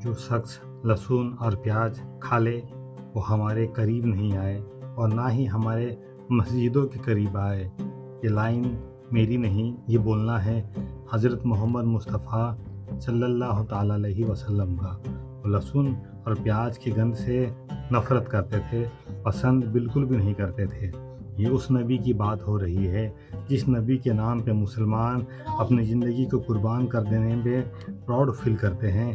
जो शख्स लहसुन और प्याज खा ले वो हमारे करीब नहीं आए और ना ही हमारे मस्जिदों के करीब आए। ये लाइन मेरी नहीं, ये बोलना है हज़रत मोहम्मद मुस्तफ़ा सल्लल्लाहु ताला अलैहि वसल्लम का। वो लहसुन और प्याज की गंध से नफ़रत करते थे, पसंद बिल्कुल भी नहीं करते थे। ये उस नबी की बात हो रही है जिस नबी के नाम पे मुसलमान अपनी ज़िंदगी को कुर्बान कर देने में प्राउड फील करते हैं।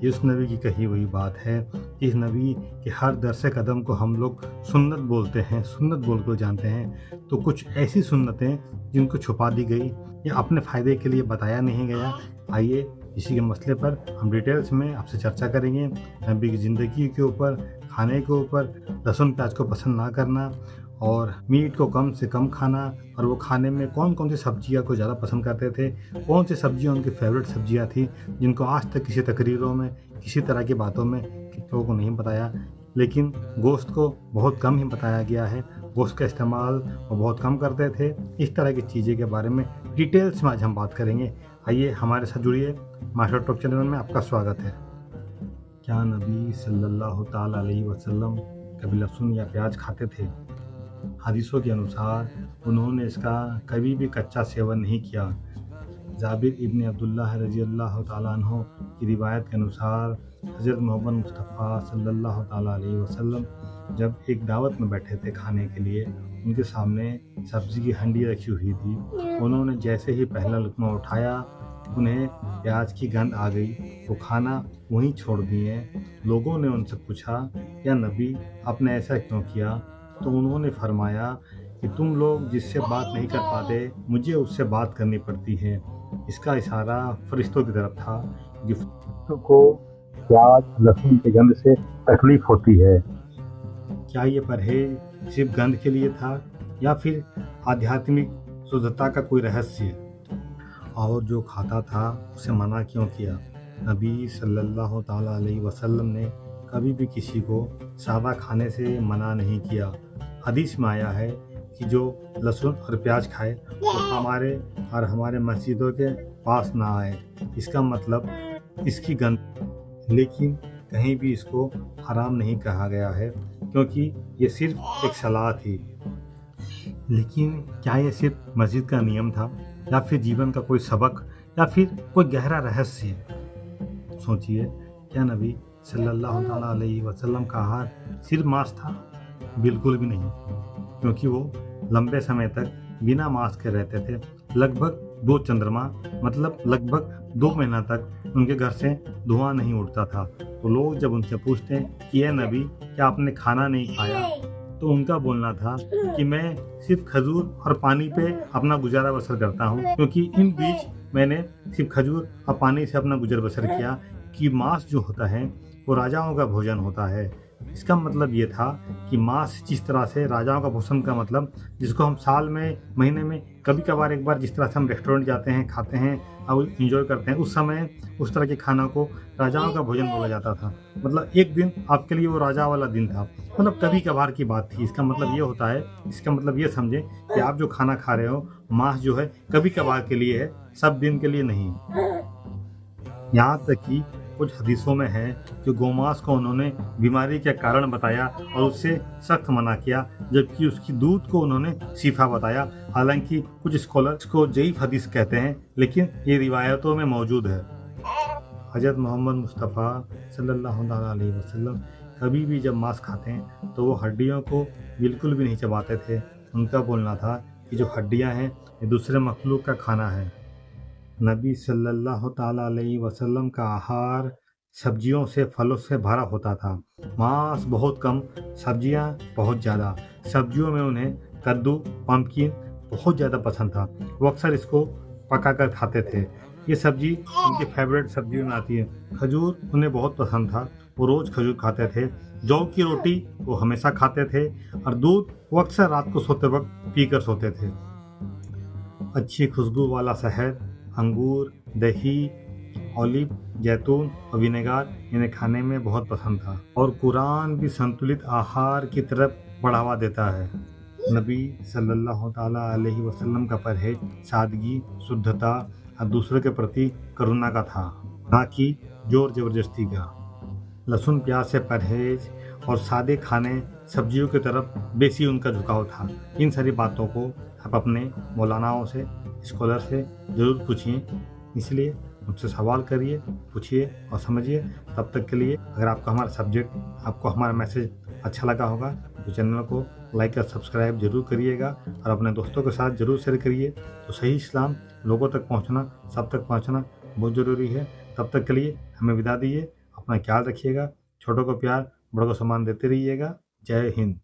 ये उस नबी की कही हुई बात है जिस नबी के हर दरसे कदम को हम लोग सुन्नत बोलते हैं, सुन्नत बोल कर जानते हैं। तो कुछ ऐसी सुन्नतें जिनको छुपा दी गई या अपने फ़ायदे के लिए बताया नहीं गया। आइए इसी के मसले पर हम डिटेल्स में आपसे चर्चा करेंगे। नबी की ज़िंदगी के ऊपर, खाने के ऊपर, लहसुन प्याज को पसंद ना करना और मीट को कम से कम खाना, और वो खाने में कौन कौन सी सब्जियां को ज़्यादा पसंद करते थे, कौन सी सब्जियां उनकी फेवरेट सब्जियां थी जिनको आज तक किसी तकरीरों में, किसी तरह की बातों में लोगों को नहीं बताया। लेकिन गोश्त को बहुत कम ही बताया गया है, गोश्त का इस्तेमाल वो बहुत कम करते थे। इस तरह की चीज़ें के बारे में डिटेल्स में आज हम बात करेंगे। आइए हमारे साथ जुड़िए। मास्टर टॉक चैनल में आपका स्वागत है। क्या नबी सल्लल्लाहु ताला अलैहि वसल्लम कभी लहसुन या प्याज खाते थे? हदीसों के अनुसार उन्होंने इसका कभी भी कच्चा सेवन नहीं किया। जाबिर इब्न अब्दुल्लाह रज़ी अल्लाह ताला अन्हु की रिवायत के अनुसार हज़रत मोहम्मद मुस्तफ़ा सल्लल्लाहु ताला अलैहि वसल्लम जब एक दावत में बैठे थे खाने के लिए, उनके सामने सब्ज़ी की हंडी रखी हुई थी। उन्होंने जैसे ही पहला लुक़मा उठाया, उन्हें प्याज की गंध आ गई। वो खाना वहीं छोड़ दिए। लोगों ने उनसे पूछा, या नबी आपने ऐसा क्यों किया? तो उन्होंने फरमाया कि तुम लोग जिससे बात नहीं कर पाते, मुझे उससे बात करनी पड़ती है। इसका इशारा फरिश्तों की तरफ था कि फरिश्तों को प्याज लहसुन की गंध से तकलीफ होती है। क्या ये परहेज सिर्फ गंध के लिए था या फिर आध्यात्मिक शुद्धता का कोई रहस्य? और जो खाता था उसे मना क्यों किया? नबी सल्लल्लाहु ताला अलैहि वसल्लम ने कभी भी किसी को सादा खाने से मना नहीं किया। हदीस में आया है कि जो लहसुन और प्याज खाए वो हमारे मस्जिदों के पास ना आए। इसका मतलब इसकी गंध। लेकिन कहीं भी इसको हराम नहीं कहा गया है क्योंकि ये सिर्फ एक सलाह थी। लेकिन क्या ये सिर्फ मस्जिद का नियम था या फिर जीवन का कोई सबक या फिर कोई गहरा रहस्य? सोचिए, क्या नबी सल्लल्लाहु ताला अलैहि वसल्लम का आहार सिर्फ मांस था? बिल्कुल भी नहीं, क्योंकि वो लंबे समय तक बिना मांस के रहते थे। लगभग 2 चंद्रमा मतलब लगभग 2 महीना तक उनके घर से धुआं नहीं उठता था। तो लोग जब उनसे पूछते कि ये नबी क्या आपने खाना नहीं खाया, तो उनका बोलना था कि मैं सिर्फ खजूर और पानी पे अपना गुजारा बसर करता हूँ, क्योंकि इन बीच मैंने सिर्फ खजूर और पानी से अपना गुजर बसर किया कि मांस जो होता है वो राजाओं का भोजन होता है। इसका मतलब ये था कि मांस जिस तरह से राजाओं का भोजन का मतलब, जिसको हम साल में, महीने में कभी कभार एक बार जिस तरह से हम रेस्टोरेंट जाते हैं, खाते हैं और इंजॉय करते हैं, उस समय उस तरह के खाना को राजाओं का भोजन बोला जाता था। मतलब एक दिन आपके लिए वो राजा वाला दिन था, मतलब कभी कभार की बात थी। इसका मतलब ये होता है, इसका मतलब ये समझे कि आप जो खाना खा रहे हो, मांस जो है कभी कभार के लिए है, सब दिन के लिए नहीं। यहाँ तक कि कुछ हदीसों में है कि गोमांस को उन्होंने बीमारी के कारण बताया और उससे सख्त मना किया, जबकि उसकी दूध को उन्होंने शिफा बताया। हालांकि कुछ स्कॉलर्स को ज़ईफ हदीस कहते हैं, लेकिन ये रिवायतों में मौजूद है। हज़रत मोहम्मद मुस्तफ़ा सल्लल्लाहु अलैहि वसल्लम कभी भी जब मांस खाते हैं तो वो हड्डियों को बिल्कुल भी नहीं चबाते थे। उनका बोलना था कि जो हड्डियाँ हैं ये दूसरे मखलूक का खाना है। नबी सल्लल्लाहु ताला अलैहि वसल्लम का आहार सब्जियों से, फलों से भरा होता था। मांस बहुत कम, सब्जियां बहुत ज़्यादा। सब्जियों में उन्हें कद्दू, पम्पकिन बहुत ज़्यादा पसंद था। वो अक्सर इसको पकाकर खाते थे। ये सब्जी उनकी फेवरेट सब्जियों में आती है। खजूर उन्हें बहुत पसंद था, वो रोज़ खजूर खाते थे। जौ की रोटी वो हमेशा खाते थे और दूध वो अक्सर रात को सोते वक्त पीकर सोते थे। अच्छी खुशबू वाला शहद, अंगूर, दही, ऑलिव, जैतून और विनेगर इन्हें खाने में बहुत पसंद था। और कुरान भी संतुलित आहार की तरफ बढ़ावा देता है। नबी सल्लल्लाहु ताला अलैहि वसल्लम का परहेज सादगी, शुद्धता और दूसरों के प्रति करुणा का था, ना कि जोर जबरदस्ती का। लहसुन प्याज से परहेज और सादे खाने सब्जियों की तरफ बेसी उनका झुकाव था। इन सारी बातों को आप अपने मौलानाओं से, स्कॉलर से ज़रूर पूछिए। इसलिए मुझसे सवाल करिए, पूछिए और समझिए। तब तक के लिए अगर आपको हमारा सब्जेक्ट, आपको हमारा मैसेज अच्छा लगा होगा तो चैनल को लाइक और सब्सक्राइब ज़रूर करिएगा और अपने दोस्तों के साथ ज़रूर शेयर करिए। तो सही इस्लाम लोगों तक पहुंचना, सब तक पहुंचना बहुत ज़रूरी है। तब तक के लिए हमें विदा दीजिए। अपना ख्याल रखिएगा। छोटों को प्यार, बड़ों को सम्मान देते रहिएगा। जय हिंद।